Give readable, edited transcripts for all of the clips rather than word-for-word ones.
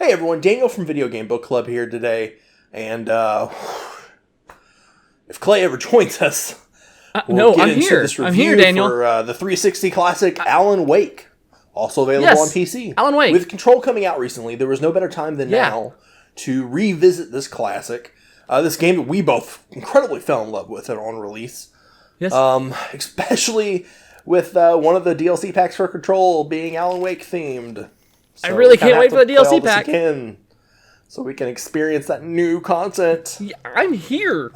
Hey everyone, Daniel from Video Game Book Club here today, and if Clay ever joins us, we'll get into this review I'm here, Daniel. For the 360 classic Alan Wake, also available on PC. Alan Wake. With Control coming out recently, there was no better time than now to revisit this classic. This game that we both incredibly fell in love with on release. Yes. Especially with one of the DLC packs for Control being Alan Wake themed. So I really can't wait for the DLC pack. So we can experience that new content. Yeah, I'm here.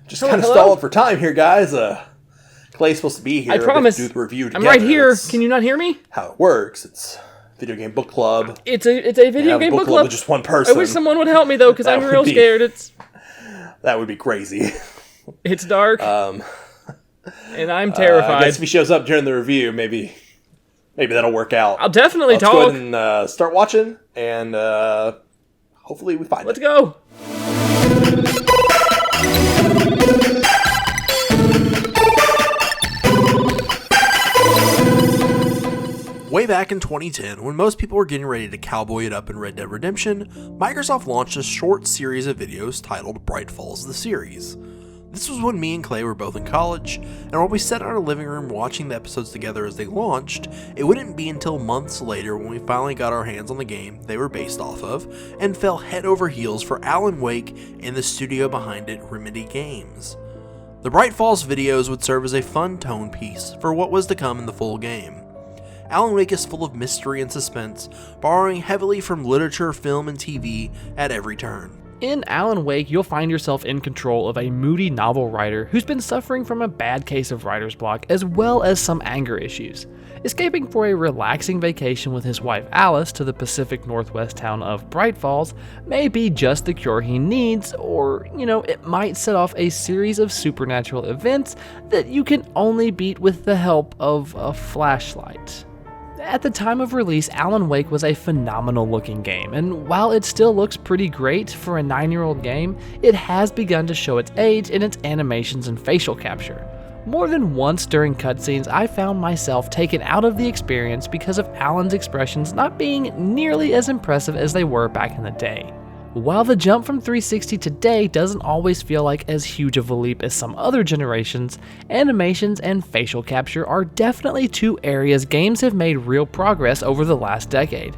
Just kind of stalling for time here, guys. Clay's supposed to be here. I promise. To do the review together. I'm right here. That's Can you not hear me? how it works. It's Video Game Book Club. It's a video game book club with just one person. I wish someone would help me though, because I'm real scared. That would be crazy. It's dark. And I'm terrified. I guess if he shows up during the review, maybe that'll work out. I'll definitely Let's talk. go ahead and start watching, and hopefully we find Let's it. go. Way back in 2010, when most people were getting ready to cowboy it up in Red Dead Redemption, Microsoft launched a short series of videos titled Bright Falls the Series. This was when me and Clay were both in college, and while we sat in our living room watching the episodes together as they launched, it wouldn't be until months later when we finally got our hands on the game they were based off of, and fell head over heels for Alan Wake and the studio behind it, Remedy Games. The Bright Falls videos would serve as a fun tone piece for what was to come in the full game. Alan Wake is full of mystery and suspense, borrowing heavily from literature, film, and TV at every turn. In Alan Wake, you'll find yourself in control of a moody novel writer who's been suffering from a bad case of writer's block as well as some anger issues. Escaping for a relaxing vacation with his wife Alice to the Pacific Northwest town of Bright Falls may be just the cure he needs, or, it might set off a series of supernatural events that you can only beat with the help of a flashlight. At the time of release, Alan Wake was a phenomenal looking game, and while it still looks pretty great for a 9-year-old game, it has begun to show its age in its animations and facial capture. More than once during cutscenes, I found myself taken out of the experience because of Alan's expressions not being nearly as impressive as they were back in the day. While the jump from 360 to today doesn't always feel like as huge of a leap as some other generations, animations and facial capture are definitely two areas games have made real progress over the last decade.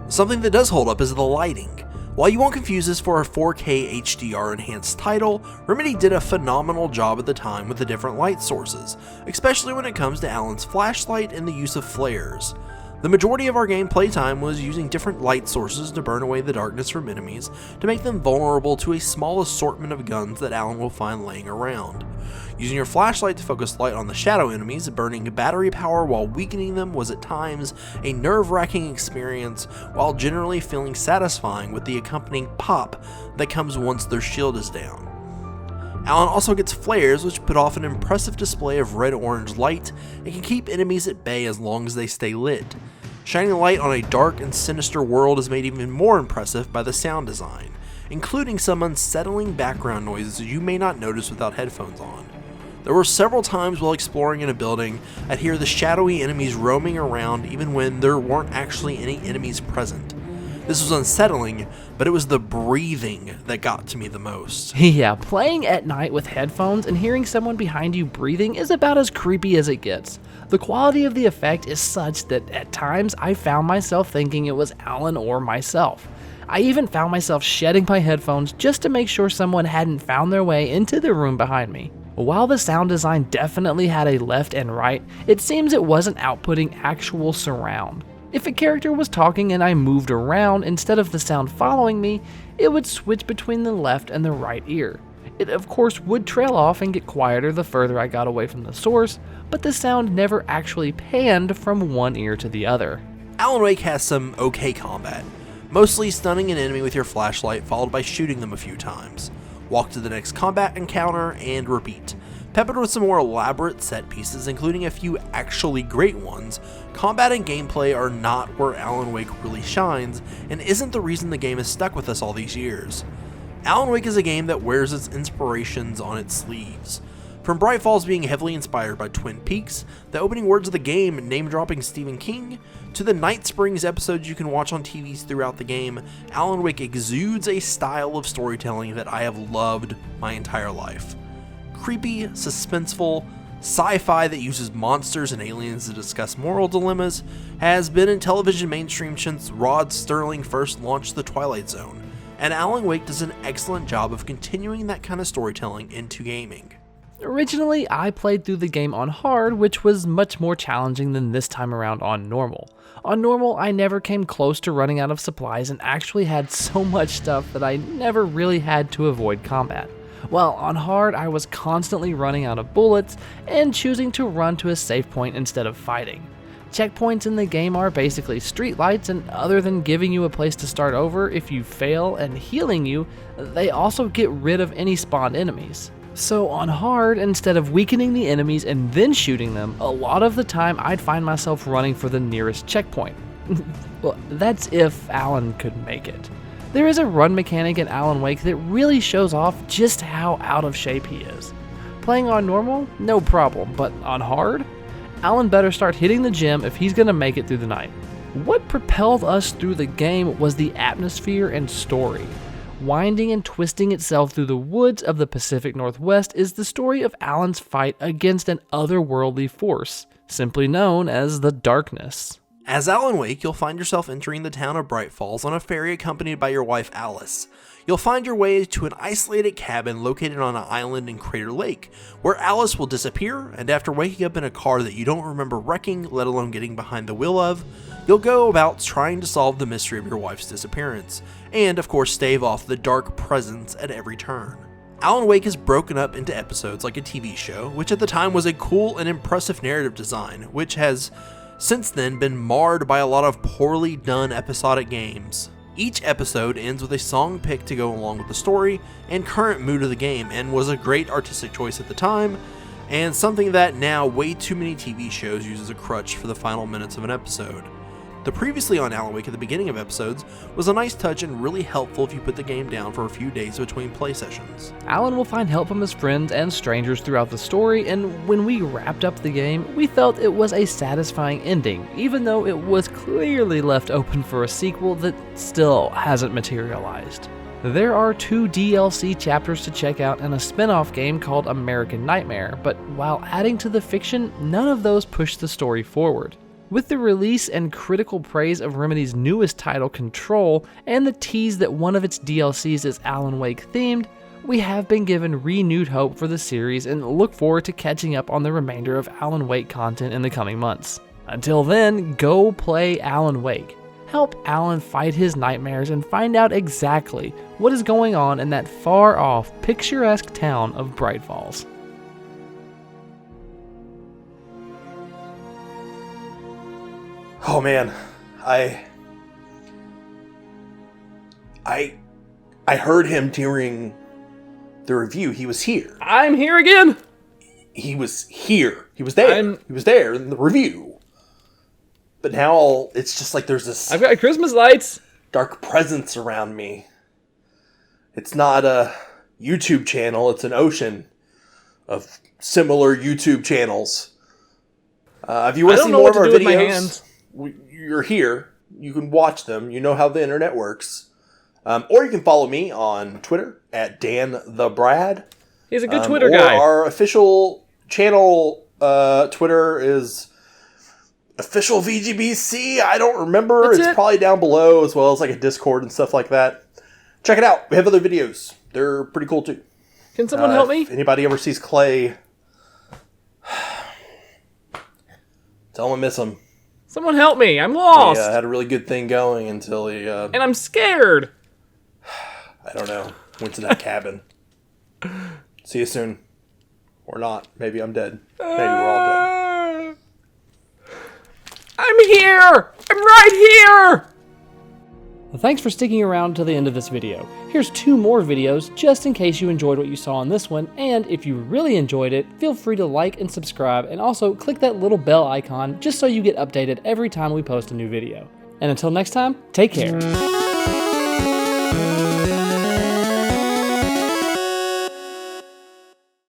Something that does hold up is the lighting. While you won't confuse this for a 4K HDR enhanced title, Remedy did a phenomenal job at the time with the different light sources, especially when it comes to Alan's flashlight and the use of flares. The majority of our game playtime was using different light sources to burn away the darkness from enemies to make them vulnerable to a small assortment of guns that Alan will find laying around. Using your flashlight to focus light on the shadow enemies, burning battery power while weakening them was at times a nerve-wracking experience, while generally feeling satisfying with the accompanying pop that comes once their shield is down. Alan also gets flares, which put off an impressive display of red-orange light and can keep enemies at bay as long as they stay lit. Shining light on a dark and sinister world is made even more impressive by the sound design, including some unsettling background noises you may not notice without headphones on. There were several times while exploring in a building, I'd hear the shadowy enemies roaming around even when there weren't actually any enemies present. This was unsettling, but it was the breathing that got to me the most. Yeah, playing at night with headphones and hearing someone behind you breathing is about as creepy as it gets. The quality of the effect is such that at times I found myself thinking it was Alan or myself. I even found myself shedding my headphones just to make sure someone hadn't found their way into the room behind me. While the sound design definitely had a left and right, it seems it wasn't outputting actual surround. If a character was talking and I moved around instead of the sound following me, it would switch between the left and the right ear. It of course would trail off and get quieter the further I got away from the source, but the sound never actually panned from one ear to the other. Alan Wake has some okay combat, mostly stunning an enemy with your flashlight followed by shooting them a few times. Walk to the next combat encounter and repeat. Peppered with some more elaborate set pieces, including a few actually great ones, combat and gameplay are not where Alan Wake really shines, and isn't the reason the game has stuck with us all these years. Alan Wake is a game that wears its inspirations on its sleeves. From Bright Falls being heavily inspired by Twin Peaks, the opening words of the game name-dropping Stephen King, to the Night Springs episodes you can watch on TVs throughout the game, Alan Wake exudes a style of storytelling that I have loved my entire life. Creepy, suspenseful, sci-fi that uses monsters and aliens to discuss moral dilemmas has been in television mainstream since Rod Serling first launched The Twilight Zone, and Alan Wake does an excellent job of continuing that kind of storytelling into gaming. Originally, I played through the game on hard, which was much more challenging than this time around on normal. On normal, I never came close to running out of supplies and actually had so much stuff that I never really had to avoid combat. While on hard, I was constantly running out of bullets and choosing to run to a safe point instead of fighting. Checkpoints in the game are basically streetlights, and other than giving you a place to start over if you fail and healing you, they also get rid of any spawned enemies. So on hard, instead of weakening the enemies and then shooting them, a lot of the time I'd find myself running for the nearest checkpoint. Well, that's if Alan could make it. There is a run mechanic in Alan Wake that really shows off just how out of shape he is. Playing on normal, no problem, but on hard? Alan better start hitting the gym if he's gonna make it through the night. What propelled us through the game was the atmosphere and story. Winding and twisting itself through the woods of the Pacific Northwest is the story of Alan's fight against an otherworldly force, simply known as the Darkness. As Alan Wake, you'll find yourself entering the town of Bright Falls on a ferry accompanied by your wife Alice. You'll find your way to an isolated cabin located on an island in Crater Lake, where Alice will disappear, and after waking up in a car that you don't remember wrecking, let alone getting behind the wheel of, you'll go about trying to solve the mystery of your wife's disappearance, and of course stave off the dark presence at every turn. Alan Wake is broken up into episodes like a TV show, which at the time was a cool and impressive narrative design, which has since then been marred by a lot of poorly done episodic games. Each episode ends with a song picked to go along with the story and current mood of the game, and was a great artistic choice at the time, and something that now way too many TV shows use as a crutch for the final minutes of an episode. The previously on Alan Wake at the beginning of episodes was a nice touch and really helpful if you put the game down for a few days between play sessions. Alan will find help from his friends and strangers throughout the story, and when we wrapped up the game, we felt it was a satisfying ending, even though it was clearly left open for a sequel that still hasn't materialized. There are 2 DLC chapters to check out and a spin-off game called American Nightmare, but while adding to the fiction, none of those push the story forward. With the release and critical praise of Remedy's newest title, Control, and the tease that one of its DLCs is Alan Wake themed, we have been given renewed hope for the series and look forward to catching up on the remainder of Alan Wake content in the coming months. Until then, go play Alan Wake. Help Alan fight his nightmares and find out exactly what is going on in that far-off, picturesque town of Bright Falls. Oh man, I heard him during the review. He was here. I'm here again! He was here. He was there. He was there in the review. But now it's just like there's this I've got Christmas lights! dark presence around me. It's not a YouTube channel, it's an ocean of similar YouTube channels. If you want to see more of our videos, you're here. You can watch them. You know how the internet works. Or you can follow me on Twitter at Dan the Brad. He's a good Twitter guy. Our official channel Twitter is official VGBC. I don't remember. It's probably down below, as well as like a Discord and stuff like that. Check it out. We have other videos. They're pretty cool too. Can someone help me? If anybody ever sees Clay, tell him I miss him. Someone help me! I'm lost! He had a really good thing going until he... and I'm scared! I don't know. Went to that cabin. See you soon. Or not. Maybe I'm dead. Maybe we're all dead. I'm here! I'm right here! Well, thanks for sticking around to the end of this video. Here's 2 more videos just in case you enjoyed what you saw in this one, and if you really enjoyed it, feel free to like and subscribe, and also click that little bell icon just so you get updated every time we post a new video. And until next time, take care.